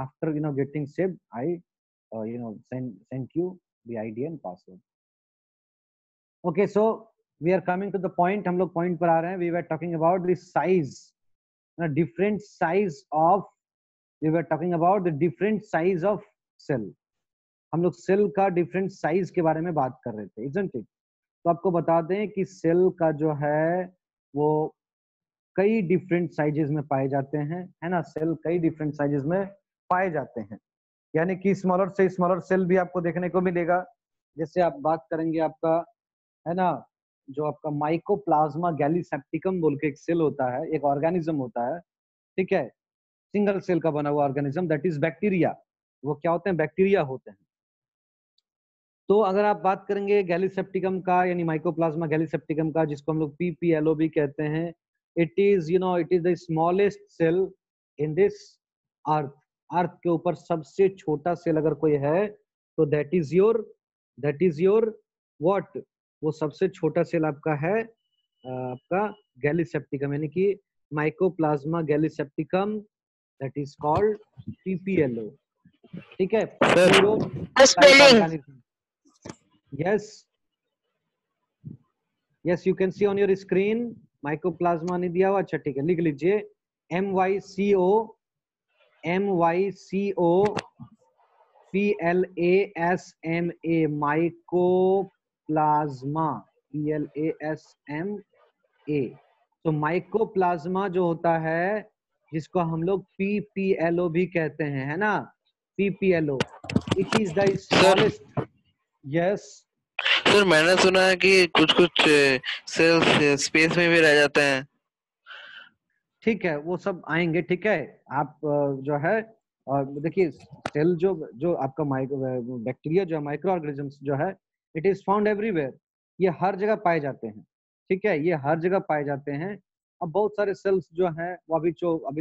after getting saved, I sent you the ID and password. Okay, so we are coming to the point. हम लोग point पर आ रहे हैं. We were talking about the size, different size of. We were talking about the different size of cell. हम लोग cell का different size के बारे में बात कर रहे थे, isn't it? तो आपको बता दें कि सेल का जो है वो कई डिफरेंट साइजेस में पाए जाते हैं, है ना. सेल कई डिफरेंट साइजेस में पाए जाते हैं, यानी कि स्मॉलर से स्मॉलर सेल भी आपको देखने को मिलेगा. जैसे आप बात करेंगे आपका, है ना, जो आपका माइकोप्लाज्मा गैलीसेप्टिकम बोल के एक सेल होता है, एक ऑर्गेनिज्म होता है, ठीक है, सिंगल सेल का बना हुआ ऑर्गेनिज्म, दैट इज बैक्टीरिया. वो क्या होते हैं? बैक्टीरिया होते हैं. तो अगर आप बात करेंगे गैलीसेप्टिकम का, यानी माइकोप्लाज्मा गैलीसेप्टिकम का, जिसको हम लोग पीपीएलओ भी कहते हैं, it is it is the smallest cell in this earth. Earth के ऊपर सबसे छोटा सेल अगर कोई है तो दैट इज योर व्हाट, वो सबसे छोटा सेल आपका है आपका गैलीसेप्टिकम, यानी कि mycoplasma gallisepticum, that is called PPLO. ठीक है. yes you can see on your screen mycoplasma नहीं दिया हुआ. अच्छा ठीक है, लिख लीजिए MYCO PLASMA माइकोप्लाज्मा PLASMA. तो माइकोप्लाज्मा जो होता है, जिसको हम लोग PPLO भी कहते हैं, है ना, PPLO, it is the smallest. Yes sir, मैंने सुना है कि कुछ सेल्स स्पेस में भी रह जाते हैं. ठीक है, वो सब आएंगे. ठीक है, आप जो है देखिए, सेल जो आपका बैक्टीरिया जो है, माइक्रो ऑर्गेनिजम्स जो है, इट इज फाउंड एवरीवेयर. ये हर जगह पाए जाते हैं. ठीक है, ये हर जगह पाए जाते हैं. अब बहुत सारे सेल्स जो हैं वो अभी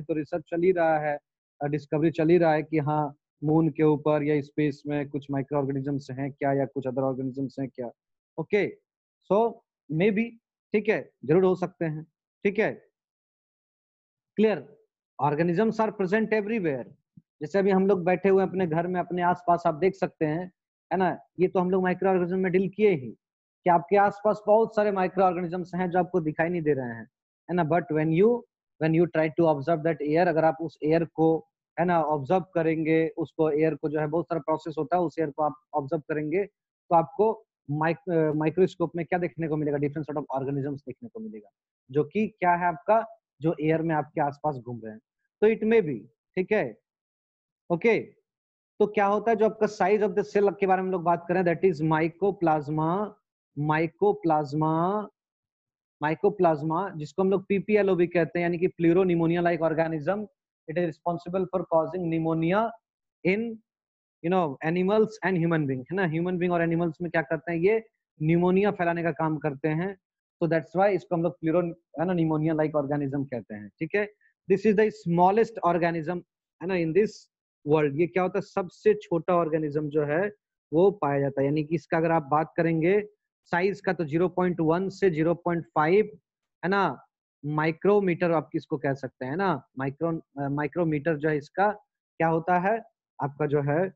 तो रिसर्च चल ही रहा है, डिस्कवरी चल ही रहा है कि हाँ, मून के ऊपर या स्पेस में कुछ माइक्रो ऑर्गेनिजम्स हैं क्या, या कुछ अदर ऑर्गेनिजम्स हैं क्या. ओके, सो मे बी, ठीक है, जरूर हो सकते हैं. ठीक है, clear. Organisms are present everywhere. जैसे अभी हम लोग बैठे हुए अपने घर में, अपने आसपास आप देख सकते हैं, है ना, ये तो हम लोग माइक्रो ऑर्गेनिज्म में डील किए ही कि आपके आसपास बहुत सारे माइक्रो ऑर्गेनिजम्स हैं जो आपको दिखाई नहीं दे रहे हैं, है ना. But when you try to observe that air, अगर आप उस एयर को, है ना, ऑब्जर्व करेंगे, उसको एयर को जो है, बहुत सारा प्रोसेस होता है, उस एयर को आप ऑब्जर्व करेंगे तो आपको माइक्रोस्कोप में क्या देखने को मिलेगा? डिफरेंट सॉर्ट ऑफ ऑर्गेनिजम्स देखने को मिलेगा, जो कि क्या है आपका, जो एयर में आपके आसपास घूम रहे हैं. तो इट में भी, ठीक है. ओके, तो क्या होता है, जो आपका साइज ऑफ द सेल के बारे में लोग बात करें, दैट इज माइकोप्लाज्मा, जिसको हम लोग पीपीएलओ भी कहते हैं, यानी कि pleuropneumonia like organism. It is responsible for causing pneumonia in animals and human being, है ना. ह्यूमन बीइंग और एनिमल्स में क्या करते हैं, ये निमोनिया फैलाने का काम करते हैं. तो दैट्स व्हाई इसको हम लोग निमोनिया लाइक ऑर्गेनिज्म कहते हैं. ठीक है, this is the smallest organism, है ना, इन दिस वर्ल्ड. ये क्या होता है, सबसे छोटा ऑर्गेनिज्म जो है वो पाया जाता है. यानी कि इसका अगर आप बात करेंगे साइज का, तो 0.1 से 0.5, है ना, माइक्रोमीटर आप किसको कह सकते हैं, ना. माइक्रोमीटर जो है इसका क्या होता है आपका, जो है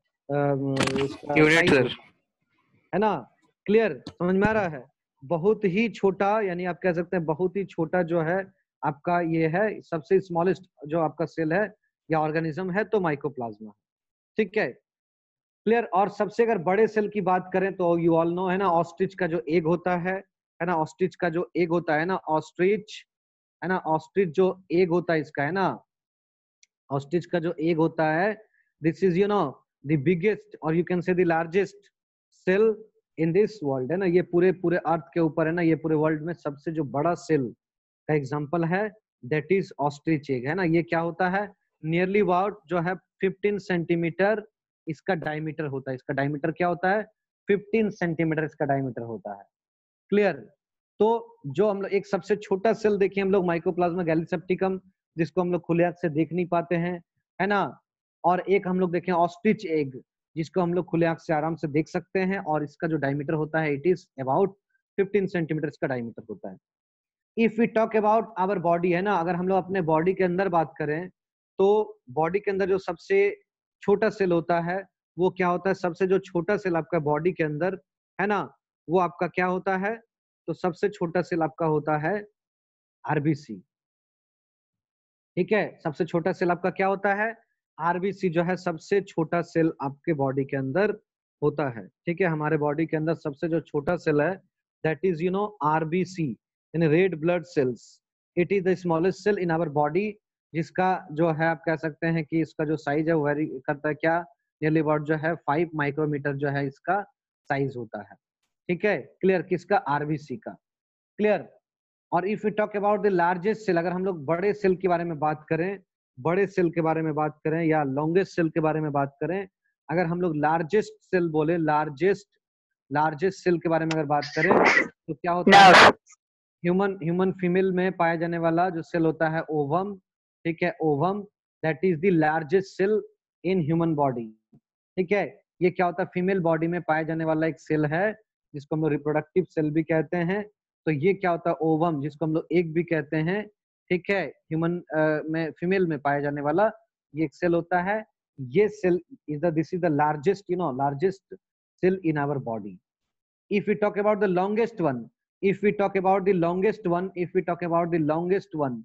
यूनिट सर, है ना. क्लियर, समझ में आ रहा है? बहुत ही छोटा, यानी आप कह सकते हैं बहुत ही छोटा जो है आपका ये है, सबसे स्मॉलेस्ट जो आपका सेल है या ऑर्गेनिज्म है, तो माइकोप्लाज्मा. ठीक है, क्लियर. और सबसे अगर बड़े सेल की बात करें तो यू ऑल नो, है ना, ऑस्ट्रिच का जो एग होता है ना, ऑस्ट्रिच का जो एग होता है ना, ऑस्ट्रिच, है ना, ऑस्ट्रिच जो एग होता है इसका, है ना, ऑस्ट्रिच का जो एग होता है, दिस इज द बिगेस्ट और you can say the largest cell in this world, है ना. ये पूरे अर्थ के ऊपर, है ना, ये पूरे वर्ल्ड में सबसे जो बड़ा सेल का एग्जांपल है, दैट इज ऑस्ट्रिच एग, है ना. ये क्या होता है, नियरली अबाउट जो है 15 सेंटीमीटर इसका डायमीटर होता है. इसका डायमीटर क्या होता है, 15 सेंटीमीटर इसका डायमीटर होता है. क्लियर. तो जो हम लोग एक सबसे छोटा सेल देखिए हम लोग, माइकोप्लाज्मा गैलीसेप्टिकम, जिसको हम लोग खुले आंख से देख नहीं पाते हैं, है ना. और एक हम लोग देखें ऑस्ट्रिच एग, जिसको हम लोग खुले आंख से आराम से देख सकते हैं, और इसका जो डायमीटर होता है, इट इज अबाउट 15 सेंटीमीटर इसका डायमीटर होता है. If we talk about our body, है ना, अगर हम लोग अपने बॉडी के अंदर बात करें, तो बॉडी के अंदर जो सबसे छोटा सेल होता है वो क्या होता है, सबसे जो छोटा सेल आपका बॉडी के अंदर है ना, वो आपका क्या होता है, तो सबसे छोटा सेल आपका होता है आरबीसी। ठीक है, सबसे छोटा सेल आपका क्या होता है, आरबीसी जो है सबसे छोटा सेल आपके बॉडी के अंदर होता है। ठीक है, हमारे बॉडी के अंदर सबसे जो छोटा सेल है दैट इज आरबीसी, यानी red blood cells. It is the smallest cell in our body, जिसका जो है आप कह सकते हैं कि इसका जो साइज है वो वेरी करता है क्या, नियरली अबाउट जो है 5 माइक्रोमीटर जो है इसका साइज होता है। ठीक है, क्लियर, किसका, आरबीसी का, क्लियर। और if you talk about the largest cell, अगर हम लोग बड़े सेल के बारे में बात करें, बड़े सेल के बारे में बात करें या लॉन्गेस्ट सेल के बारे में बात करें, अगर हम लोग लार्जेस्ट सेल बोले, लार्जेस्ट सेल के बारे में अगर बात करें तो क्या होता है, ह्यूमन फीमेल में पाया जाने वाला जो सेल होता है ओवम। ठीक है, ovum that is the largest cell in human body. ठीक है, ये क्या होता है, फीमेल बॉडी में पाया जाने वाला एक सेल है जिसको हम लोग रिप्रोडक्टिव सेल भी कहते हैं। तो ये क्या होता है, ओवम, जिसको हम लोग एग भी कहते हैं। ठीक है, ह्यूमन में फीमेल में पाया जाने वाला ये एक सेल होता है। ये cell this is the largest largest cell in our body. if we talk about the longest one if we talk about the longest one if we talk about the longest one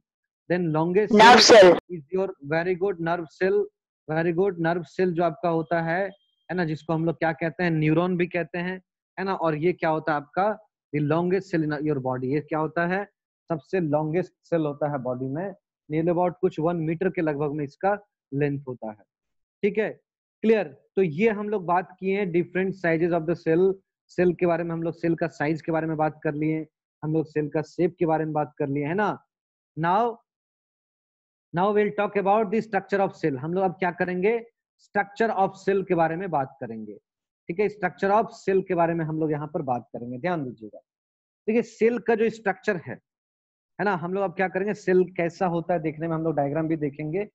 then longest nerve cell is your very good nerve cell। very good nerve cell जो आपका होता है ना, जिसको हम लोग क्या कहते हैं, न्यूरॉन भी कहते हैं, है ना। और ये क्या होता है आपका the longest cell in your body, ये क्या होता है, सबसे longest cell होता है बॉडी में, नियर अबाउट कुछ 1 मीटर के लगभग में इसका लेंथ होता है। ठीक है, क्लियर। तो ये हम लोग बात किए हैं different sizes of the cell. Cell के बारे में हम लोग सेल का साइज के बारे में बात कर लिए, हम लोग सेल का शेप के बारे में बात कर लिए, है ना। Now will talk about the structure of cell. हम लोग अब क्या करेंगे, स्ट्रक्चर ऑफ सेल के बारे में बात करेंगे। ठीक है, स्ट्रक्चर ऑफ सेल के बारे में हम लोग यहाँ पर बात करेंगे, ध्यान दीजिएगा। देखिए सेल का जो स्ट्रक्चर है ना, हम लोग अब क्या करेंगे, सेल कैसा होता है देखने में हम लोग डायग्राम भी देखेंगे।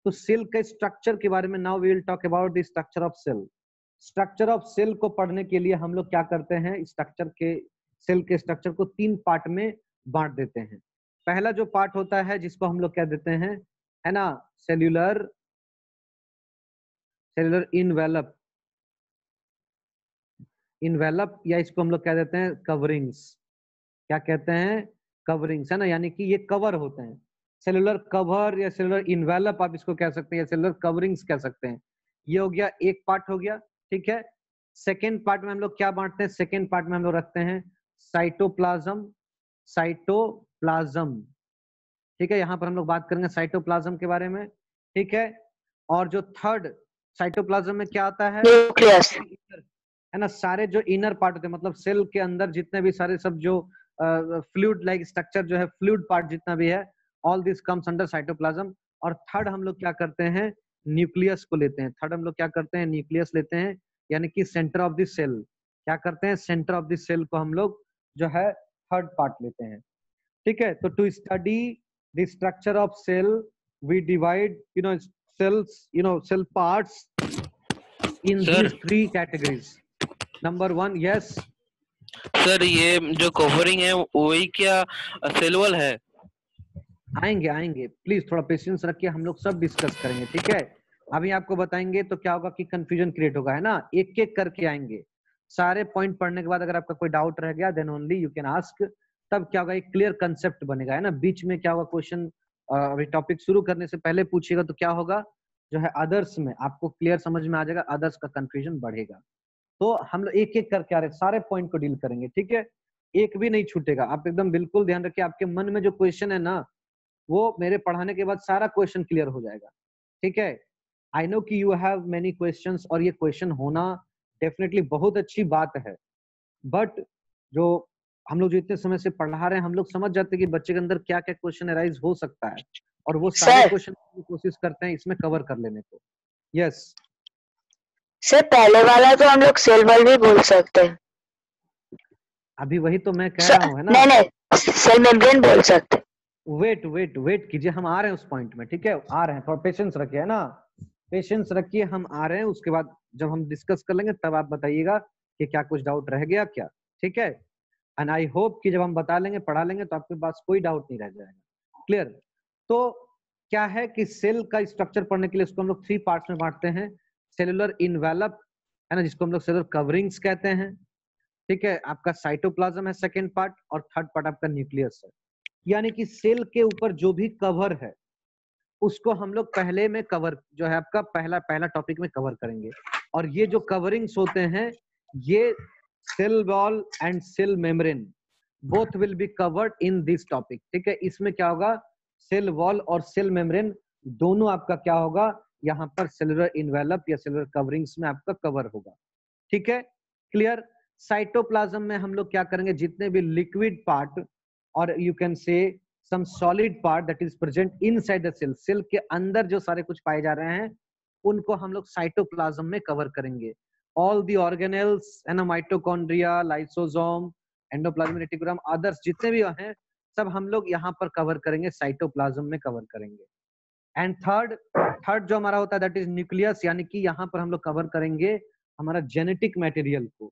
तो सेल के स्ट्रक्चर के बारे में now we will talk about the structure of cell. Structure of cell को पढ़ने के लिए हम लोग क्या करते हैं, स्ट्रक्चर के सेल के स्ट्रक्चर को 3 पार्ट में बांट देते हैं। पहला जो पार्ट होता है जिसको हम लोग क्या देते हैं, है ना, सेल्यूलर इन्वेलप, या इसको हम लोग क्या देते हैं, कवरिंग्स। क्या कहते हैं, कवरिंग्स, है ना, यानी कि ये कवर होते हैं। सेलुलर कवर या सेलुलर इन्वेलप आप इसको कह सकते हैं, या सेलुलर कवरिंग्स कह सकते हैं। ये हो गया एक पार्ट हो गया। ठीक है, सेकेंड पार्ट में हम लोग क्या बांटते हैं, सेकेंड पार्ट में हम लोग रखते हैं साइटोप्लाज्म। ठीक है, यहाँ पर हम लोग बात करेंगे साइटोप्लाज्म के बारे में। ठीक है, और जो थर्ड साइटोप्लाज्म में क्या आता है, न्यूक्लियस, है ना, सारे जो इनर पार्ट होते हैं, मतलब सेल के अंदर जितने भी सारे सब जो फ्लूइड लाइक स्ट्रक्चर जो है, फ्लूइड पार्ट जितना भी है, all this comes under cytoplasm. और थर्ड हम लोग क्या करते हैं, न्यूक्लियस को लेते हैं। थर्ड हम लोग क्या करते हैं, न्यूक्लियस लेते हैं, यानी कि सेंटर ऑफ द सेल। क्या करते हैं, सेंटर ऑफ द सेल को हम लोग जो है थर्ड पार्ट लेते हैं। ठीक है, तो to study the structure of cell we divide cells cell parts in these 3 categories. Number 1, yes sir, ये जो कवरिंग है वही क्या सेल वॉल है? आएंगे प्लीज थोड़ा पेशेंस रखिए, हम लोग सब डिस्कस करेंगे। ठीक है, अभी आपको बताएंगे तो क्या होगा कि कंफ्यूजन क्रिएट होगा, है ना। एक एक करके आएंगे, सारे पॉइंट पढ़ने के बाद अगर आपका कोई डाउट रह गया then only you can ask, तब क्या होगा, एक क्लियर कंसेप्ट बनेगा, है ना। बीच में क्या होगा, क्वेश्चन अभी टॉपिक शुरू करने से पहले पूछेगा तो क्या होगा, जो है अदर्स में आपको क्लियर समझ में आ जाएगा, अदर्स का कंफ्यूजन बढ़ेगा। तो हम लोग एक एक करके आ रहे, सारे पॉइंट को डील करेंगे। ठीक है, एक भी नहीं छूटेगा, आप एकदम बिल्कुल ध्यान रखिए, आपके मन में जो क्वेश्चन है ना, वो मेरे पढ़ाने के बाद सारा क्वेश्चन क्लियर हो जाएगा। ठीक है, आई नो कि यू हैव मेनी क्वेश्चंस, और ये क्वेश्चन होना डेफिनेटली बहुत अच्छी बात है, बट जो हम लोग जो इतने समय से पढ़ा रहे हैं, हम लोग समझ जाते हैं कि बच्चे के अंदर क्या क्या क्वेश्चन अराइज हो सकता है, और वो सारे क्वेश्चन की कोशिश करते हैं इसमें कवर कर लेने को। यस सर, पहले वाला तो हम लोग सेल वॉल भी बोल सकते हैं। अभी वही तो मैं कह रहा हूँ, है ना। नहीं, सेल मेम्ब्रेन बोल सकते। वेट कीजिए, हम आ रहे हैं उस पॉइंट में। ठीक है, आ रहे हैं, थोड़ा पेशेंस रखिए, है ना, पेशेंस रखिए, हम आ रहे हैं। उसके बाद जब हम डिस्कस कर लेंगे तब आप बताइएगा कि क्या कुछ डाउट रह गया क्या। ठीक है, एंड आई होप कि जब हम बता लेंगे, पढ़ा लेंगे, तो आपके पास कोई डाउट नहीं रह जाएगा। क्लियर। तो क्या है कि सेल का स्ट्रक्चर पढ़ने के लिए उसको हम लोग 3 पार्ट्स में बांटते हैं। सेलुलर इनवेलप है ना, जिसको हम लोग सेलुलर कवरिंग्स कहते हैं, ठीक है। आपका साइटोप्लाज्म है सेकेंड पार्ट, और थर्ड पार्ट आपका न्यूक्लियस है। यानी कि सेल के ऊपर जो भी कवर है उसको हम लोग पहले में कवर, जो है आपका पहला टॉपिक में कवर करेंगे। और ये जो कवरिंग्स होते हैं, ये cell wall and cell membrane both will be covered in this topic, ठीक है। इसमें क्या होगा, सेल वॉल और सेल मेम्ब्रेन दोनों आपका क्या होगा, यहाँ पर सेलुलर इन्वेलप या सेलुलर कवरिंग्स में आपका कवर होगा, ठीक है। क्लियर। साइटोप्लाज्म में हम लोग क्या करेंगे, जितने भी लिक्विड पार्ट और you can say some solid part that is present inside the cell, cell के अंदर जो सारे कुछ पाए जा रहे हैं उनको हम लोग साइटोप्लाज्म में कवर करेंगे। All the organelles and mitochondria, lysosome, endoplasmic reticulum, others जितने भी हैं सब हम लोग यहाँ पर कवर करेंगे, साइटोप्लाज्म में कवर करेंगे। एंड थर्ड जो हमारा होता है दैट इज न्यूक्लियस, यानी कि यहाँ पर हम लोग कवर करेंगे हमारा जेनेटिक मटेरियल को,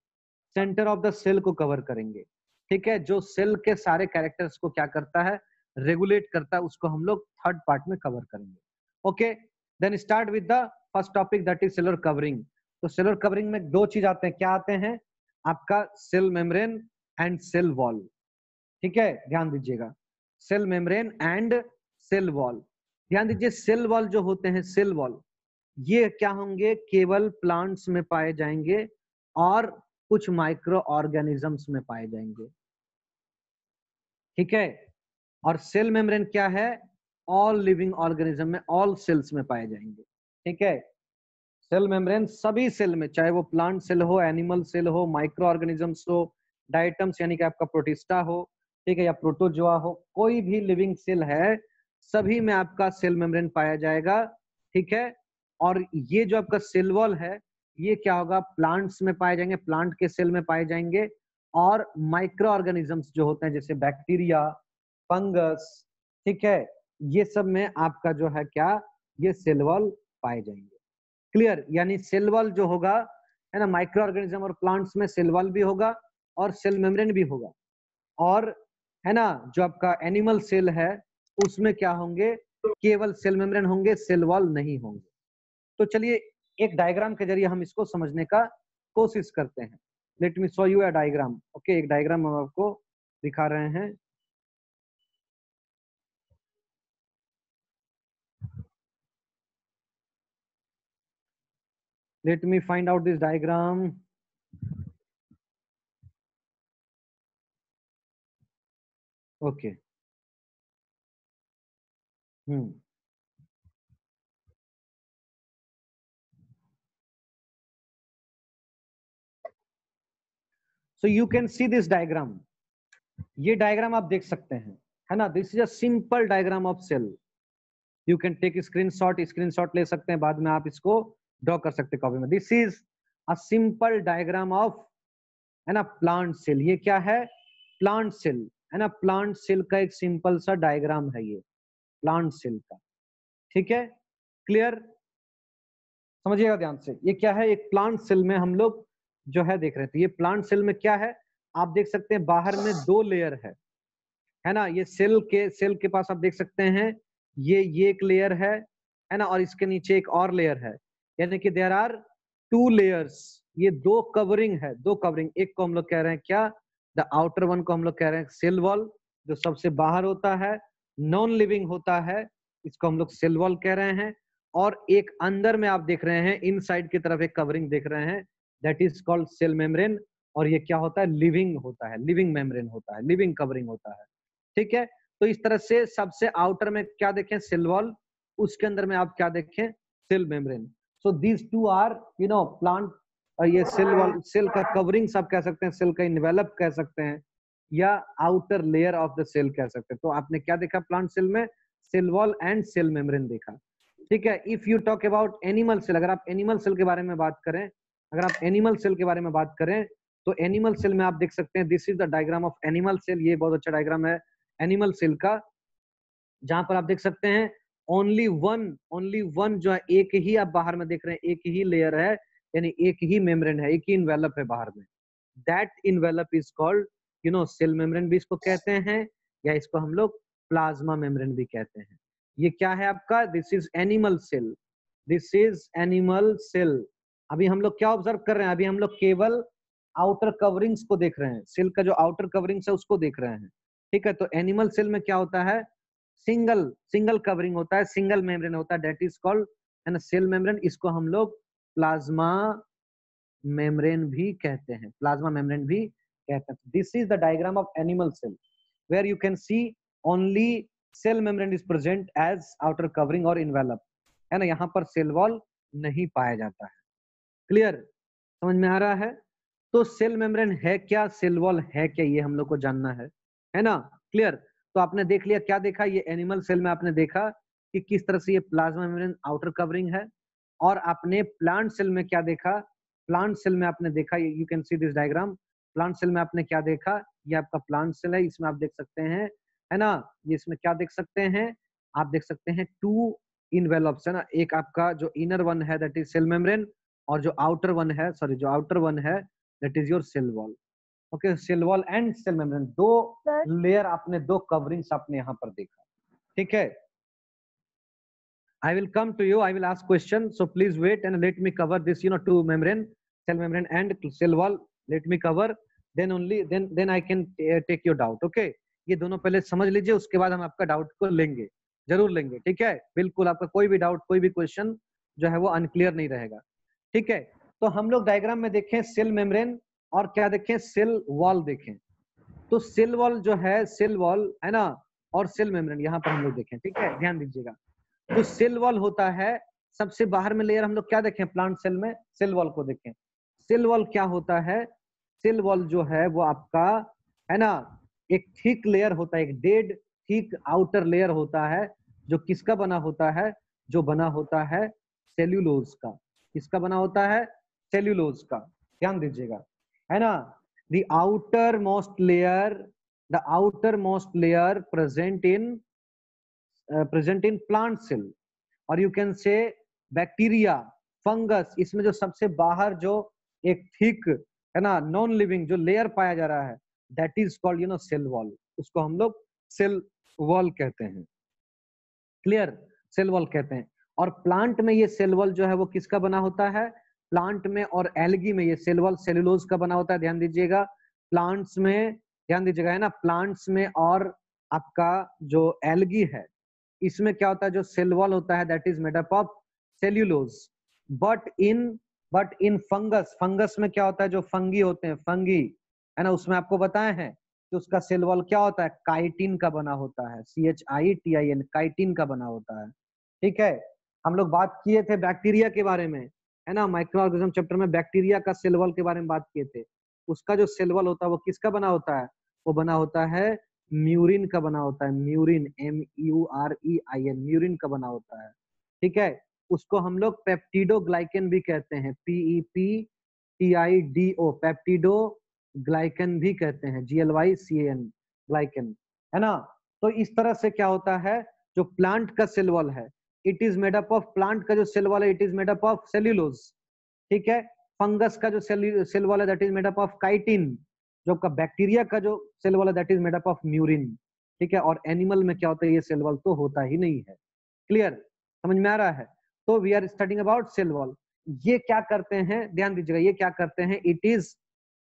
सेंटर ऑफ द सेल को कवर करेंगे, ठीक है। जो सेल के सारे कैरेक्टर्स को क्या करता है, रेगुलेट करता है, उसको हम लोग थर्ड पार्ट में कवर करेंगे। Okay, then start with the first topic that is cellular covering. तो सेलुलर कवरिंग में दो चीज आते हैं, क्या आते हैं, आपका cell membrane and cell wall, ठीक है। ध्यान दीजिएगा, cell membrane and cell wall. ध्यान दीजिए, सेल वॉल जो होते हैं, सेल वॉल ये क्या होंगे, केवल प्लांट्स में पाए जाएंगे और कुछ माइक्रो ऑर्गेनिजम्स में पाए जाएंगे, ठीक है। और सेल मेम्ब्रेन क्या है, ऑल लिविंग ऑर्गेनिज्म में, ऑल सेल्स में पाए जाएंगे, ठीक है। सेल मेम्ब्रेन सभी सेल में, चाहे वो प्लांट सेल हो, एनिमल सेल हो, माइक्रो ऑर्गेनिजम्स हो, डाइटम्स यानी कि आपका प्रोटिस्टा हो, ठीक है, या प्रोटोजोआ हो, कोई भी लिविंग सेल है सभी में आपका सेल मेम्ब्रेन पाया जाएगा, ठीक है। और ये जो आपका सेल वॉल है ये क्या होगा, प्लांट्स में पाए जाएंगे, प्लांट के सेल में पाए जाएंगे, और माइक्रो ऑर्गेनिजम्स जो होते हैं जैसे बैक्टीरिया, फंगस, ठीक है, ये सब में आपका जो है क्या, ये सेल वॉल पाए जाएंगे। क्लियर। यानी सेल वॉल जो होगा है ना, माइक्रो ऑर्गेनिज्म और प्लांट्स में सेल वॉल भी होगा और सेल मेम्ब्रेन भी होगा, और है ना जो आपका एनिमल सेल है उसमें क्या होंगे, केवल सेल मेम्ब्रेन होंगे, सेल वॉल नहीं होंगे। तो चलिए एक डायग्राम के जरिए हम इसको समझने का कोशिश करते हैं। Let me show you a diagram. Okay, एक डायग्राम हम आपको दिखा रहे हैं। Let me find out this diagram. Okay. So you can see this diagram. ये डायग्राम आप देख सकते हैं, है ना। This is a simple diagram of cell. You can take screenshot ले सकते हैं, बाद में आप इसको ड्रॉ कर सकते हैं कॉपी में। This is a simple diagram of, है ना, प्लांट सेल। ये क्या है, प्लांट सेल, है ना। प्लांट सेल का एक सिंपल सा डायग्राम है ये प्लांट सेल का, ठीक है। क्लियर, समझिएगा ध्यान से। ये क्या है, एक प्लांट सेल में हम लोग जो है देख रहे थे। ये प्लांट सेल में क्या है, आप देख सकते हैं बाहर में 2 लेयर है ना। ये सेल के पास आप देख सकते हैं ये एक लेयर है ना, और इसके नीचे एक और लेयर है, यानी कि देयर आर 2 लेयर्स। ये 2 कवरिंग है, 2 कवरिंग। एक को हम लोग कह रहे हैं क्या, द आउटर वन को हम लोग कह रहे हैं सेल वॉल, जो सबसे बाहर होता है, नॉन लिविंग होता है, इसको हम लोग सेल वॉल कह रहे हैं। और एक अंदर में आप देख रहे हैं, इनसाइड की तरफ एक कवरिंग देख रहे हैं, that is called cell membrane. और ये क्या होता है, लिविंग होता है, लिविंग मेम्ब्रेन होता है, लिविंग कवरिंग होता है, ठीक है। तो इस तरह से सबसे आउटर में क्या देखें, सेल वॉल, उसके अंदर में आप क्या देखें, cell membrane. So these two are you know plant, ये सेल वॉल, सेल का कवरिंग्स आप कह सकते हैं, सेल का इन्वेलप कह सकते हैं, या outer layer of the cell कह सकते हैं। तो आपने क्या देखा प्लांट सेल में, cell wall and cell membrane देखा, ठीक है। If you talk about animal cell, अगर आप एनिमल सेल के बारे में बात करें, अगर आप एनिमल सेल के बारे में बात करें, तो एनिमल सेल में आप देख सकते हैं, this is the diagram of animal cell. ये बहुत अच्छा डायग्राम है एनिमल सेल का, जहां पर आप देख सकते हैं ओनली वन जो है, एक ही आप बाहर में देख रहे हैं, एक ही लेयर है, यानी एक ही मेम्ब्रेन है, एक ही इन्वेलप है बाहर में। That envelope is called you know cell membrane भी इसको कहते हैं, या इसको हम लोग प्लाज्मा मेम्ब्रेन भी कहते हैं। ये क्या है आपका, this is animal cell, this is animal cell. अभी हम लोग क्या ऑब्जर्व कर रहे हैं, अभी हम लोग केवल आउटर कवरिंग्स को देख रहे हैं, सेल का जो आउटर कवरिंग्स है उसको देख रहे हैं, ठीक है। तो एनिमल सेल में क्या होता है, सिंगल कवरिंग होता है, सिंगल मेम्ब्रेन होता है, दैट इज कॉल्ड है ना सेल मेम्ब्रेन। इसको हम लोग प्लाज्मा मेम्ब्रेन भी कहते हैं, प्लाज्मा मेम्ब्रेन भी कहते हैं। This is the diagram of animal cell where you can see only cell membrane is present as outer covering और इन्वेलप, है ना। यहाँ पर सेल वॉल नहीं पाया जाता है। क्लियर, समझ में आ रहा है। तो सेल मेम्ब्रेन है क्या, सेल वॉल है क्या, ये हम लोग को जानना है ना। क्लियर, तो आपने देख लिया, क्या देखा, ये एनिमल सेल में आपने देखा कि किस तरह से ये प्लाज्मा मेम्ब्रेन आउटर कवरिंग है। और आपने प्लांट सेल में क्या देखा, प्लांट सेल में आपने देखा, you can see this diagram, plant cell में आपने क्या देखा, ये आपका प्लांट सेल है, इसमें आप देख सकते हैं, है ना। ये इसमें क्या देख सकते हैं, आप देख सकते हैं टू इनवेलप्स, है ना। एक आपका जो इनर वन है दैट इज सेल मेम्ब्रेन, और जो आउटर वन है, सॉरी जो आउटर वन है that is your cell wall. Okay, cell wall and cell membrane, दो लेयर आपने, दो कवरिंग्स आपने यहाँ पर देखा, ठीक है। I will come to you, I will ask question, so please wait and let me cover this, two membrane, cell membrane and cell wall, let me cover, then only then I can take your doubt, okay। ये दोनों पहले समझ लीजिए, उसके बाद हम आपका doubt को लेंगे, जरूर लेंगे, ठीक है। बिल्कुल आपका कोई भी डाउट, कोई भी क्वेश्चन जो है वो अनक्लियर नहीं रहेगा, ठीक है। तो हम लोग डायग्राम में देखें सेल मेम्ब्रेन और क्या देखें, सेल वॉल देखें। तो सेल वॉल जो है, सेल वॉल है ना, और सेल मेम्ब्रेन यहाँ पर हम लोग देखें, ठीक है, ध्यान दीजिएगा। जो सेल वॉल होता है, सबसे बाहर में लेयर हम लोग क्या देखें, प्लांट सेल में सेल वॉल को देखें। सेल वॉल क्या होता है, सेल वॉल जो है वो आपका, है ना, एक थिक लेयर होता है, एक डेड थिक आउटर लेयर होता है, जो किसका बना होता है, जो बना होता है सेल्यूलोज का। किसका बना होता है, सेल्यूलोज का, ध्यान दीजिएगा, है ना। The outer most layer, the outer most layer present in plant cell, और you can say bacteria, fungus, इसमें जो सबसे बाहर जो एक थिक, है ना, नॉन लिविंग जो लेयर पाया जा रहा है that is called cell wall, उसको हम लोग सेल वॉल कहते हैं। क्लियर, सेल वॉल कहते हैं। और प्लांट में ये सेल वॉल जो है वो किसका बना होता है, प्लांट में और एल्गी में ये सेल वॉल सेल्यूलोज का बना होता है, ध्यान दीजिएगा। प्लांट्स में ध्यान दीजिएगा, है ना, प्लांट्स में और आपका जो एल्गी है इसमें क्या होता है, जो सेल वॉल होता है that is made up of cellulose. But in fungus, fungus में क्या होता है, जो फंगी होते हैं, फंगी, है ना, उसमें आपको बताए हैं कि उसका सेल वॉल क्या होता है, काइटिन का बना होता है, CHITIN, काइटिन का बना होता है, ठीक है। हम लोग बात किए थे बैक्टीरिया के बारे में, है ना, माइक्रो ऑर्गेनिज्म चैप्टर में बैक्टीरिया का सेल वॉल के बारे में बात किए थे। उसका जो सेल वॉल होता है वो किसका बना होता है, वो बना होता है म्यूरिन का बना होता है, म्यूरिन, MUREIN, म्यूरिन का बना होता है, ठीक है। उसको हम लोग पेप्टिडोग्लाइकन भी कहते हैं, PEPTIDO, पेप्टिडोग्लाइकन भी कहते हैं, GLYCAN, ग्लाइकन, है ना। तो इस तरह से क्या होता है, जो प्लांट का सेल वॉल है it is made up of, plant का जो सेल वॉल है it is made up of cellulose, ठीक है। फंगस का जो सेल वॉल है that is made up of chitin, जो का बैक्टीरिया का जो सेल वॉल है that is made up of murein, ठीक है। और एनिमल में क्या होता है, ये सेल वॉल तो होता ही नहीं है। क्लियर, समझ में आ रहा है। तो we are studying about cell wall. ये क्या करते हैं, ध्यान दीजिएगा, ये क्या करते हैं, it is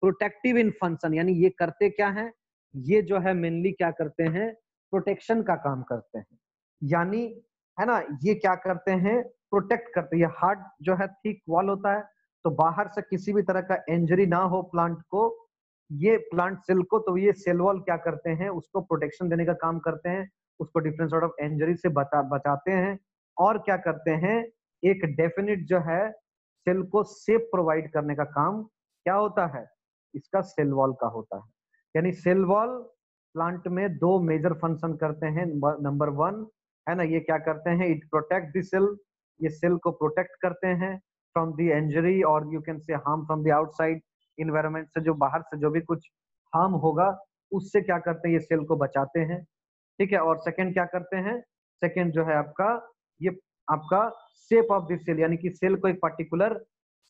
protective in function, यानी ये करते क्या है, ये जो है मेनली क्या करते हैं, प्रोटेक्शन का काम करते हैं, यानी, है ना, ये क्या करते हैं, प्रोटेक्ट करते हैं। हार्ड जो है थिक वॉल होता है, तो बाहर से किसी भी तरह का इंजरी ना हो प्लांट को, ये प्लांट सेल को, तो ये सेल वॉल क्या करते हैं, उसको प्रोटेक्शन देने का काम करते हैं, उसको डिफरेंट सॉर्ट ऑफ इंजरी से बचाते हैं। और क्या करते हैं, एक डेफिनेट जो है सेल को सेफ प्रोवाइड करने का काम क्या होता है, इसका सेल वॉल का होता है। यानी सेल वॉल प्लांट में दो मेजर फंक्शन करते हैं। नंबर वन, है ना, ये क्या करते हैं, इट प्रोटेक्ट द सेल, ये सेल को प्रोटेक्ट करते हैं फ्रॉम द इंजरी, और यू कैन से harm from the outside environment से, जो बाहर से जो भी कुछ हार्म होगा उससे क्या करते हैं, ये सेल को बचाते हैं, ठीक है। और सेकंड क्या करते हैं, सेकंड जो है आपका, ये आपका शेप ऑफ दिस सेल, यानी कि सेल को एक पर्टिकुलर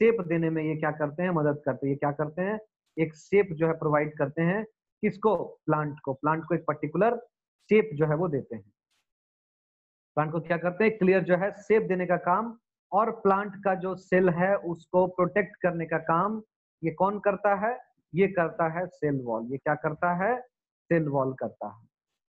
शेप देने में ये क्या करते हैं, मदद करते हैं। ये क्या करते हैं, एक शेप जो है प्रोवाइड करते हैं, किसको, प्लांट को, प्लांट को एक पर्टिकुलर शेप जो है वो देते हैं। प्लांट को क्या करते हैं, क्लियर जो है शेप देने का काम, और प्लांट का जो सेल है उसको प्रोटेक्ट करने का काम ये कौन करता है, ये करता है सेल वॉल। ये क्या करता है, सेल वॉल करता है।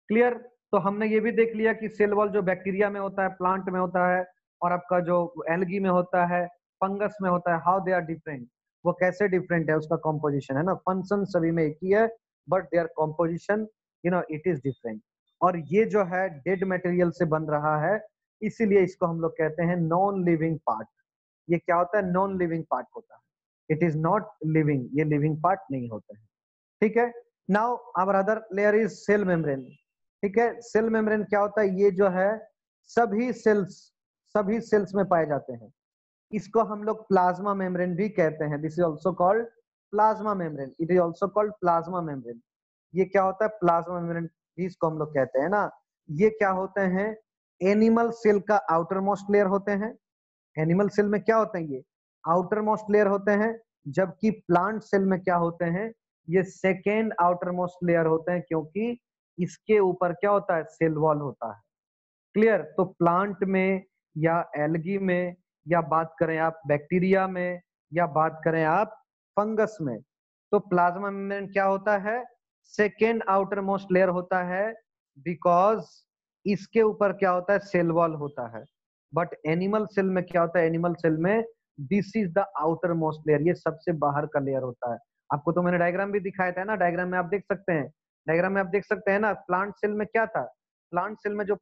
क्लियर। तो हमने ये भी देख लिया कि सेल वॉल जो बैक्टीरिया में होता है, प्लांट में होता है, और आपका जो एल्गी में होता है, फंगस में होता है, हाउ दे आर डिफरेंट, वो कैसे डिफरेंट है, उसका कॉम्पोजिशन है ना। फंक्शन सभी में एक ही है, but their composition it is different. और ये जो है डेड मटेरियल से बन रहा है, इसीलिए इसको हम लोग कहते हैं नॉन लिविंग पार्ट। ये क्या होता है, नॉन लिविंग पार्ट होता है। इट इज नॉट लिविंग, ये लिविंग पार्ट नहीं होता है। ठीक है। Now our other layer is cell membrane. ठीक है। सेल मेम्ब्रेन क्या होता है, ये जो है सभी सेल्स में पाए जाते हैं। इसको हम लोग प्लाज्मा मेम्ब्रेन भी कहते हैं। This is also called plasma membrane. It is also called plasma membrane. ये क्या होता है, प्लाज्मा मेम्ब्रेन जिसको हम लोग कहते हैं ना। ये क्या होते हैं, एनिमल सेल का आउटर मोस्ट लेयर होते हैं। एनिमल सेल में क्या होते हैं, ये आउटर मोस्ट लेयर होते हैं, जबकि प्लांट सेल में क्या होते हैं, ये सेकेंड आउटर मोस्ट लेयर होते हैं, क्योंकि इसके ऊपर क्या होता है, सेल वॉल होता है। क्लियर। तो प्लांट में या एल्गी में, या बात करें आप बैक्टीरिया में, या बात करें आप फंगस में, तो प्लाज्मा मेम्ब्रेन क्या होता है, सेकेंड आउटर मोस्ट लेयर होता है, बिकॉज इसके ऊपर क्या होता है, सेल वॉल होता है। बट एनिमल सेल में क्या होता है, एनिमल सेल में this is the outer most layer, ये सबसे बाहर का लेयर होता है। आपको तो मैंने डायग्राम भी दिखाया था ना, डायग्राम में आप देख सकते हैं, डायग्राम में आप देख सकते हैं ना, प्लांट सेल में क्या था, प्लांट सेल में जो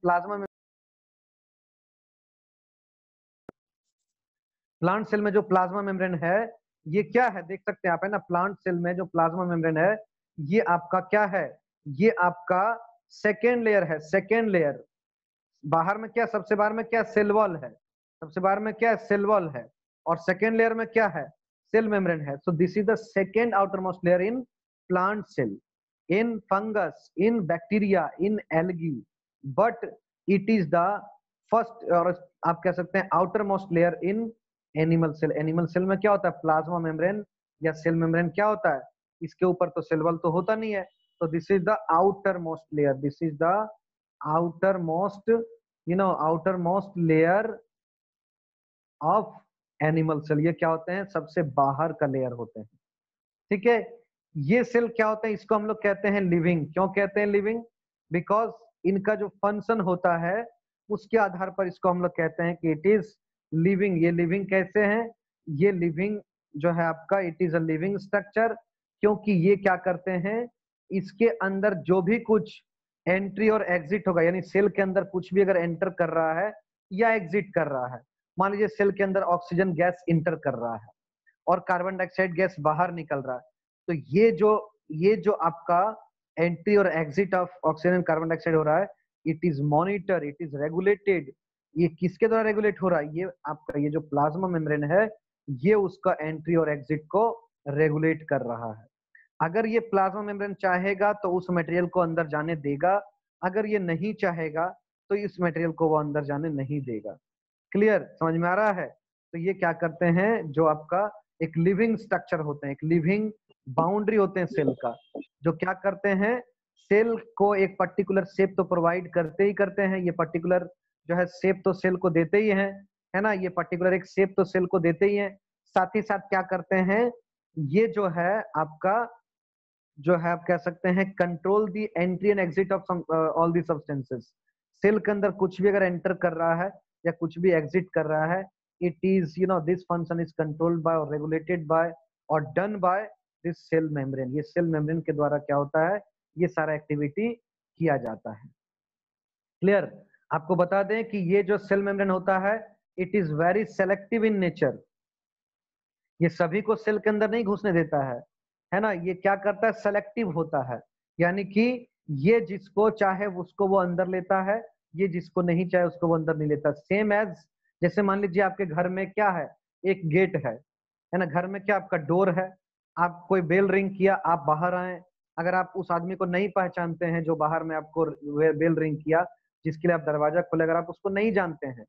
प्लांट सेल में जो प्लाज्मा मेम्ब्रेन है, ये क्या है, देख सकते हैं आप, है ना। प्लांट सेल में जो प्लाज्मा मेम्ब्रेन है, ये आपका क्या है, ये आपका सेकेंड लेयर है, सेकेंड लेयर। बाहर में क्या, सबसे बाहर में क्या, सेल वॉल है, सबसे बाहर में क्या है, सेल वॉल है, और सेकेंड लेयर में क्या है, सेल मेम्ब्रेन है। So this is the second outer most layer in plant cell, in fungus, in bacteria, in algae, but it is the first, और आप कह सकते हैं outer most layer in animal cell. Animal cell में क्या होता है, प्लाज्मा मेम्ब्रेन या सेल मेम्ब्रेन क्या होता है, इसके ऊपर तो सेल वॉल तो होता नहीं है, तो this is the outer most layer, this is the outer most outer most layer of animal cell। ये क्या होते हैं, सबसे बाहर का लेयर होते हैं। ठीक है। ये सेल क्या होते हैं, इसको हम लोग कहते हैं लिविंग। क्यों कहते हैं लिविंग, बिकॉज इनका जो फंक्शन होता है उसके आधार पर इसको हम लोग कहते हैं कि इट इज लिविंग। ये लिविंग कैसे है, ये लिविंग जो है आपका, it is a living structure, क्योंकि ये क्या करते हैं, इसके अंदर जो भी कुछ एंट्री और एग्जिट होगा, यानी सेल के अंदर कुछ भी अगर एंटर कर रहा है या एग्जिट कर रहा है, मान लीजिए सेल के अंदर ऑक्सीजन गैस इंटर कर रहा है और कार्बन डाइऑक्साइड गैस बाहर निकल रहा है, तो ये जो आपका एंट्री और exit of oxygen carbon dioxide हो रहा है, it is monitor, it is regulated. ये किसके द्वारा रेगुलेट हो रहा है, ये आपका ये जो प्लाज्मा मेम्ब्रेन है, ये उसका एंट्री और एग्जिट को रेगुलेट कर रहा है। अगर ये प्लाज्मा मेम्ब्रेन चाहेगा तो उस मटेरियल को अंदर जाने देगा, अगर ये नहीं चाहेगा तो इस मटेरियल को वो अंदर जाने नहीं देगा। क्लियर, समझ में आ रहा है। तो ये क्या करते हैं, जो आपका एक लिविंग स्ट्रक्चर होते हैं, एक लिविंग बाउंड्री होते हैं सेल का, जो क्या करते हैं, सेल को एक पर्टिकुलर शेप तो प्रोवाइड करते ही करते हैं, ये पर्टिकुलर जो है शेप तो सेल को देते ही है ना, ये पर्टिकुलर एक शेप तो सेल को देते ही है, साथ ही साथ क्या करते हैं, ये जो है आपका जो है आप कह सकते हैं control the entry and exit of all the substances. Cell के अंदर कुछ भी अगर एंटर कर रहा है या कुछ भी एग्जिट कर रहा है, it is this function is controlled by और रेगुलेटेड बाय और done by this cell membrane. ये सेल मेम्ब्रेन के द्वारा क्या होता है, ये सारा एक्टिविटी किया जाता है। क्लियर। आपको बता दें कि ये जो सेल मेम्ब्रेन होता है, it is very selective in nature. ये सभी को सेल के अंदर नहीं घुसने देता है ना, ये क्या करता है, सेलेक्टिव होता है, यानी कि ये जिसको चाहे उसको वो अंदर लेता है, ये जिसको नहीं चाहे उसको वो अंदर नहीं लेता। सेम एज जैसे मान लीजिए आपके घर में क्या है, एक गेट है ना, घर में क्या आपका डोर है, आप कोई बेल रिंग किया, आप बाहर आए, अगर आप उस आदमी को नहीं पहचानते हैं जो बाहर में आपको बेल रिंग किया, जिसके लिए आप दरवाजा खोले, अगर आप उसको नहीं जानते हैं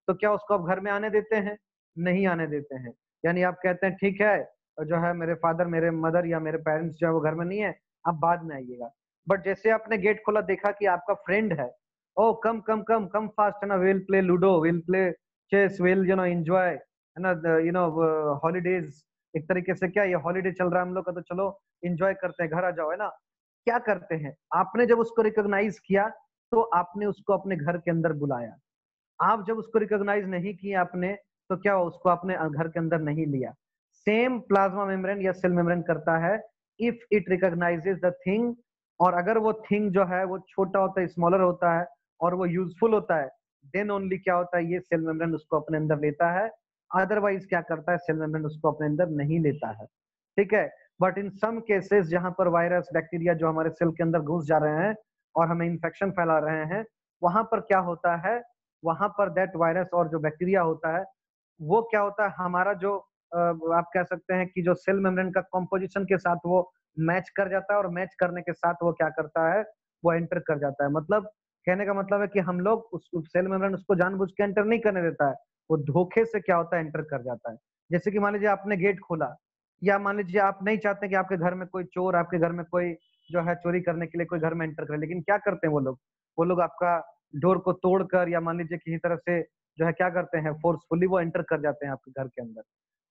तो क्या उसको आप घर में आने देते हैं, नहीं आने देते हैं। यानी आप कहते हैं ठीक है, जो है मेरे फादर, मेरे मदर या मेरे पेरेंट्स जो है वो घर में नहीं है, आप बाद में आइएगा। बट जैसे आपने गेट खोला, देखा कि आपका फ्रेंड है oh come fast, है ना, we'll play ludo, we'll play chess, we'll enjoy, है ना, holidays, एक तरीके से क्या ये हॉलीडे चल रहा है हम लोग का, तो चलो एंजॉय करते हैं, घर आ जाओ, है ना। क्या करते हैं, आपने जब उसको रिकॉग्नाइज किया तो आपने उसको अपने घर के अंदर बुलाया। आप जब उसको रिकॉग्नाइज नहीं किया आपने, तो क्या हुआ, उसको अपने घर के अंदर नहीं लिया। सेम प्लाज्मा मेम्ब्रेन या सेल मेम्ब्रेन करता है, if it recognises the thing, और अगर वो थिंग जो है वो छोटा होता है, स्मॉलर होता है और वो यूजफुल होता है, देन ओनली क्या होता है, ये सेल मेम्ब्रेन उसको अपने अंदर लेता है। अदरवाइज क्या करता है, सेल मेम्ब्रेन उसको अपने अंदर नहीं लेता है। ठीक है, बट इन सम केसेस जहां पर वायरस बैक्टीरिया जो हमारे सेल के अंदर घुस जा रहे हैं और हमें इंफेक्शन फैला रहे हैं, वहां पर क्या होता है, वहां पर दैट वायरस और जो बैक्टीरिया होता है वो क्या होता है, हमारा जो आप कह सकते हैं कि जो सेल मेम्ब्रेन का कॉम्पोजिशन के साथ वो मैच कर जाता है, और मैच करने के साथ वो क्या करता है, वो एंटर कर जाता है। मतलब कहने का मतलब है कि हम लोग उस सेल मेम्ब्रेन उसको जानबूझ के एंटर नहीं करने देता है, वो धोखे से क्या होता है, एंटर कर जाता है। जैसे कि मान लीजिए आपने गेट खोला, या मान लीजिए आप नहीं चाहते कि आपके घर में कोई चोर, आपके घर में कोई जो है चोरी करने के लिए कोई घर में एंटर करे, लेकिन क्या करते हैं वो लोग आपका डोर को तोड़कर, या मान लीजिए किसी तरह से जो है क्या करते हैं, फोर्सफुली वो एंटर कर जाते हैं आपके घर के अंदर,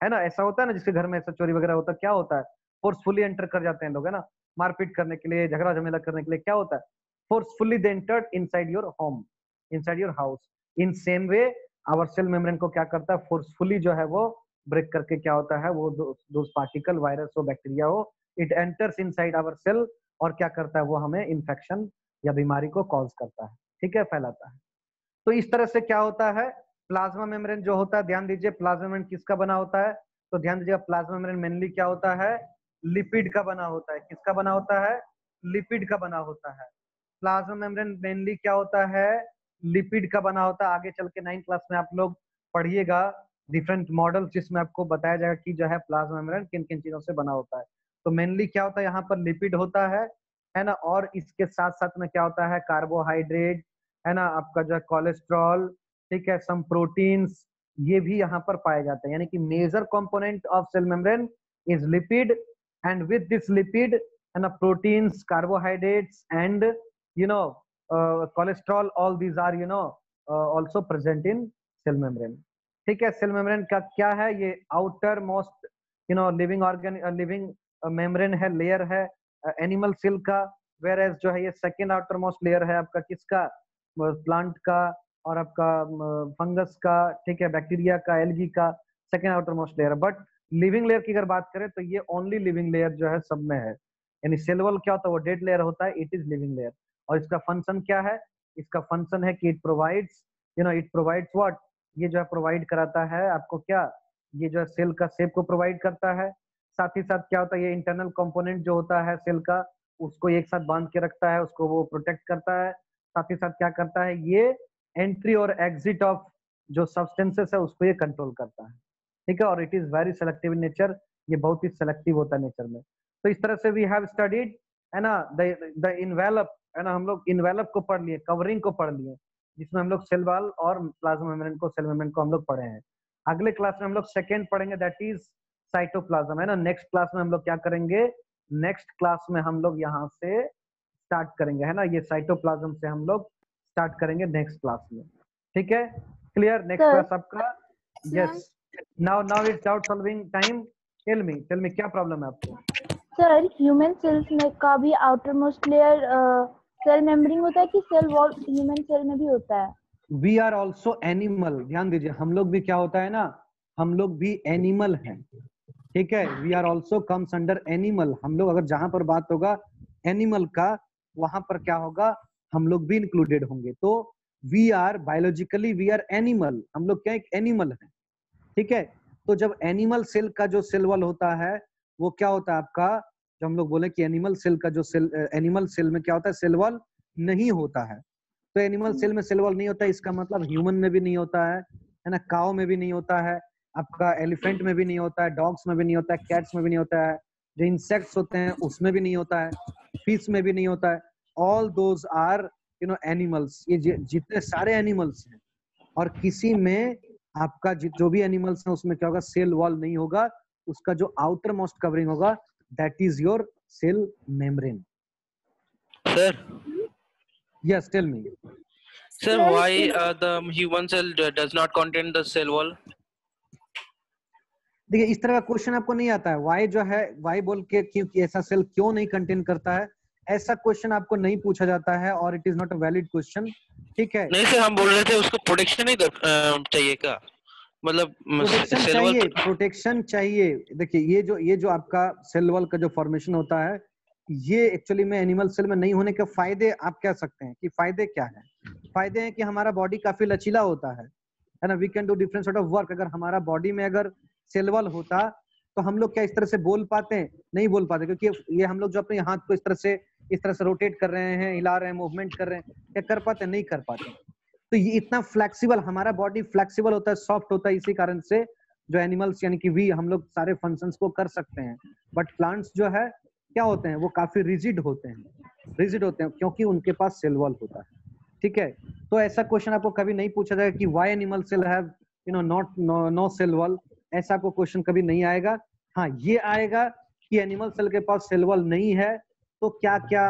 है ना। ऐसा होता है ना, जिसके घर में ऐसा चोरी वगैरह होता है, क्या होता है, फोर्सफुली एंटर कर जाते हैं लोग, है ना, मारपीट करने के लिए, झगड़ा झमेला करने के लिए, क्या होता है, forcefully they entered inside your home, inside your house. In same way our cell membrane को क्या करता है, फोर्सफुली जो है वो ब्रेक करके क्या होता है, वो दो पार्टिकल, वायरस हो, बैक्टीरिया हो, it enters inside our cell, और क्या करता है, वो हमें इन्फेक्शन या बीमारी को कॉज करता है, ठीक है, फैलाता है। तो इस तरह से क्या होता है, प्लाज्मा मेम्ब्रेन जो होता है, ध्यान दीजिए प्लाज्मा मेम्ब्रेन किसका बना होता है, तो ध्यान दीजिए प्लाज्मा मेम्ब्रेन मेनली क्या होता है, लिपिड का बना होता है। किसका बना होता है, लिपिड का बना होता है। प्लाज्मा मेम्ब्रेन मेनली क्या होता है, लिपिड का बना होता है। आगे चल के 9th क्लास में आप लोग पढ़िएगा डिफरेंट मॉडल्स, जिसमें आपको बताया जाएगा कि जो है प्लाज्मा मेम्ब्रेन किन किन चीजों से बना होता है। तो मेनली क्या होता है, यहाँ पर लिपिड होता है ना, और इसके साथ साथ में क्या होता है, कार्बोहाइड्रेट, है ना, आपका जो है कोलेस्ट्रॉल, ठीक है, सम प्रोटीन्स, ये भी यहाँ पर पाए जाते हैं। यानी कि major component of cell membrane is lipid, and with this lipid, है ना, proteins, carbohydrates and cholesterol, all these are also present in cell membrane. ठीक है, सेल मेम्ब्रेन का क्या है, ये outermost living organ, living membrane है, layer है एनिमल सेल का, वेयर एज जो है ये सेकेंड आउटर मोस्ट लेयर है आपका किसका, प्लांट का, और आपका फंगस का, ठीक है, बैक्टीरिया का, एल्गी का, second outer most layer. But living layer की अगर बात करें तो ये ओनली लिविंग लेयर जो है सब में है। यानी सेल वॉल क्या होता है, वो डेड लेयर होता है, इट इज लिविंग लेयर। और इसका फंक्शन क्या है, इसका फंक्शन है कि it provides it provides what, ये जो है प्रोवाइड कराता है आपको क्या, ये जो है सेल का शेप को प्रोवाइड करता है। साथ ही साथ क्या होता है, ये इंटरनल कंपोनेंट जो होता है सेल का, उसको एक साथ बांध के रखता है, उसको वो प्रोटेक्ट करता है। साथ ही साथ क्या करता है, ये एंट्री और एग्जिट ऑफ जो सब्सटेंसेस है उसको ये कंट्रोल करता है, ठीक है। और it is very selective in nature, ये बहुत ही सेलेक्टिव होता है नेचर में। तो इस तरह से वी हैव स्टडीड, है ना, द इन्वेलप, है ना, हम लोग इन्वेलप को पढ़ लिए, कवरिंग को पढ़ लिए, जिसमें हम लोग सेल वॉल और प्लाज्मा मेम्ब्रेन को, सेल मेम्ब्रेन को हम लोग पढ़े हैं। अगले क्लास में हम लोग सेकेंड पढ़ेंगे, दैट इज साइटोप्लाज्म, है ना। नेक्स्ट क्लास में हम लोग क्या करेंगे, नेक्स्ट क्लास में हम लोग यहाँ से स्टार्ट करेंगे, है ना, ये साइटोप्लाज्म से हम लोग स्टार्ट करेंगे नेक्स्ट क्लास में, ठीक है। क्लियर, नेक्स्ट क्लास आपका, yes. Now it's doubt solving time. Tell me क्या प्रॉब्लम है आपको। सर, ह्यूमन सेल्स में का भी outer most layer cell membrane होता है कि सेल वॉल ह्यूमन सेल में भी होता है? वी आर ऑल्सो एनिमल, ध्यान दीजिए, हम लोग भी क्या होता है ना, हम लोग भी एनिमल हैं, ठीक है। We are also comes under animal. हम लोग अगर जहां पर बात होगा एनिमल का, वहां पर क्या होगा, हम लोग भी इंक्लूडेड होंगे। तो we are biologically we are animal, हम लोग क्या एक एनिमल है, ठीक है। तो जब एनिमल सेल का जो सेल वॉल होता है वो क्या होता है आपका, जो हम लोग बोले कि एनिमल सेल का जो सेल, एनिमल सेल में क्या होता है, सेल वॉल नहीं होता है। तो एनिमल सेल में सेल वॉल नहीं होता है, इसका मतलब ह्यूमन में भी नहीं होता है ना, काउ में भी नहीं होता है, आपका एलिफेंट में भी नहीं होता है, डॉग्स में भी नहीं होता है, कैट्स में भी नहीं होता है, जो इंसेक्ट्स होते हैं उसमें भी नहीं होता है, फिश में भी नहीं होता है। ऑल दोज आर एनिमल्स, ये जितने सारे एनिमल्स हैं, और किसी में आपका जो भी एनिमल्स है उसमें क्या होगा, सेल वॉल नहीं होगा, उसका जो आउटर मोस्ट कवरिंग होगा that is your cell membrane. Sir yes tell me. Sir, Cell why is- the human cell does not contain the cell wall? देखिए इस तरह का क्वेश्चन आपको नहीं आता है, वाई जो है वाई बोल के क्योंकि ऐसा सेल क्यों नहीं कंटेन करता है, ऐसा क्वेश्चन आपको नहीं पूछा जाता है और it is not a valid question, ठीक है। नहीं सर, हम बोल रहे थे उसको प्रोटेक्शन ही चाहिए क्या, मतलब प्रोटेक्शन सेल वॉल चाहिए, प्रोटेक्शन चाहिए। देखिए ये जो आपका सेल वॉल का जो फॉर्मेशन होता है, ये एक्चुअली में एनिमल सेल में नहीं होने के फायदे आप कह सकते हैं कि फायदे क्या है। फायदे हैं कि हमारा बॉडी काफी लचीला होता है ना, we can do different sort of work. अगर हमारा बॉडी में अगर सेल वॉल होता तो हम लोग क्या इस तरह से बोल पाते हैं, नहीं बोल पाते, क्योंकि ये हम लोग जो अपने हाथ को इस तरह से रोटेट कर रहे हैं, हिला रहे हैं, मूवमेंट कर रहे हैं, क्या कर पाते हैं, नहीं कर पाते। तो ये इतना फ्लेक्सिबल, हमारा बॉडी फ्लेक्सिबल होता है, सॉफ्ट होता है, इसी कारण से जो एनिमल्स यानी कि वी, हम लोग सारे फंक्शंस को कर सकते हैं। बट प्लांट्स जो है क्या होते हैं, वो काफी रिजिड होते हैं क्योंकि उनके पास सेल वॉल होता है, ठीक है। तो ऐसा क्वेश्चन आपको कभी नहीं पूछा जाएगा कि why animal cell have not no cell wall, ऐसा आपको क्वेश्चन कभी नहीं आएगा। हाँ ये आएगा कि एनिमल सेल के पास सेल वॉल नहीं है तो क्या क्या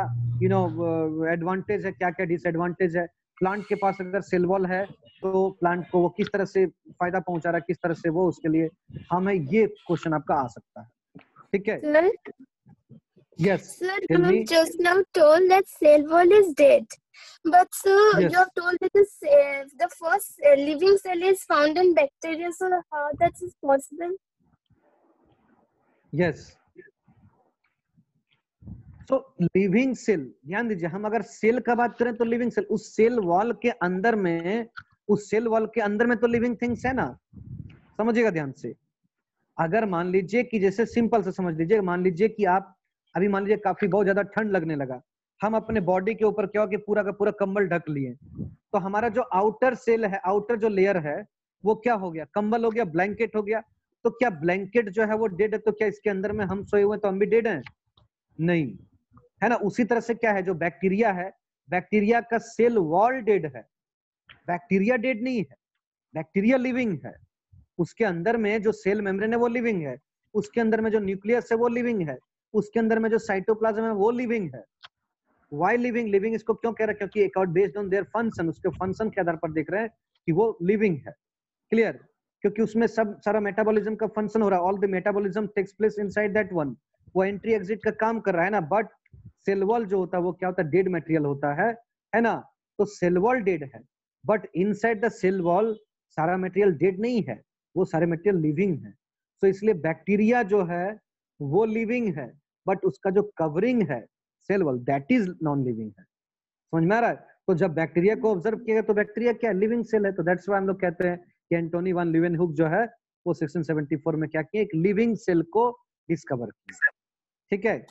एडवांटेज है, क्या क्या डिसएडवांटेज है। प्लांट के पास अगर सेल वॉल है तो प्लांट को वो किस तरह से फायदा पहुंचा रहा है, किस तरह से वो उसके लिए हमें, ये क्वेश्चन आपका आ सकता है, ठीक है। Sir, yes sir, tell you me. have just now told that cell wall is dead. But sir, Yes. you have told that the first living cell is found in bacteria. So how that is possible? Yes so living cell, ध्यान दीजिए, हम अगर cell का बात करें तो living cell, उस cell wall के अंदर में, उस सेल वॉल के अंदर में तो लिविंग थिंग्स है ना, समझिएगा ध्यान से। अगर मान लीजिए कि जैसे सिंपल से समझ लीजिए, मान लीजिए कि आप अभी मान लीजिए काफी बहुत ज्यादा ठंड लगने लगा, हम अपने बॉडी के ऊपर क्या हो कि पूरा का पूरा कंबल ढक लिए, तो हमारा जो आउटर सेल है, आउटर जो लेयर है वो क्या हो गया, कंबल हो गया, ब्लैंकेट हो गया। तो क्या ब्लैंकेट जो है वो डेड है, तो क्या इसके अंदर में हम सोए हुए तो हम भी डेड हैं? नहीं, है ना। उसी तरह से क्या है, जो बैक्टीरिया है, बैक्टीरिया का सेल वॉल डेड है, बैक्टीरिया डेड नहीं है, बैक्टीरिया लिविंग है। उसके अंदर में जो सेल मेम्ब्रेन है वो लिविंग है, उसके अंदर में जो न्यूक्लियस है वो लिविंग है, उसके अंदर में जो साइटोप्लाज्म है वो लिविंग है। वाई लिविंग, लिविंग इसको क्यों कह रहे हैं, क्योंकि accord based on their function, उसके फंक्शन के आधार पर देख रहे हैं कि वो लिविंग है, क्लियर। क्योंकि उसमें सब सारा मेटाबॉलिज्म का फंक्शन हो रहा है, all the metabolism takes place inside that one, वो एंट्री एग्जिट का काम कर रहा है ना। बट सेल वॉल जो होता है वो क्या होता है, डेड मटेरियल होता है ना। तो सेल वॉल डेड है, but inside the cell wall सारा मटेरियल डेड नहीं है, वो सारे मटेरियल लिविंग है। तो इसलिए बैक्टीरिया जो है वो लिविंग है, बट उसका जो कवरिंग है cell wall, that is non living है। समझ में आ रहा है? तो जब बैक्टीरिया को ऑब्जर्व किया तो बैक्टीरिया क्या लिविंग सेल है। तो दैट्स व्हाई हम लोग कहते हैं कि एंटोनी वैन लीeuwenhoek जो है वो 1674 में क्या किया, एक लिविंग सेल को डिस्कवर किया, ठीक है।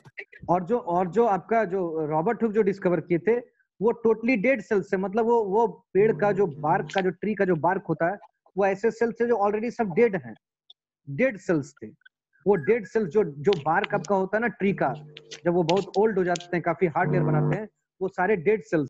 और जो आपका जो रॉबर्ट हुक जो डिस्कवर किए थे वो टोटली डेड सेल से, मतलब वो पेड़ का जो बार्क का, जो ट्री का जो बार्क होता है, वो ऐसे सेल से जो ऑलरेडी सब डेड हैं, डेड सेल्स थे। वो डेड सेल्स जो बार्क आपका होता है ना ट्री का, जब वो बहुत ओल्ड हो जाते हैं, काफी हार्ड लेयर बनाते हैं, वो सारे डेड सेल्स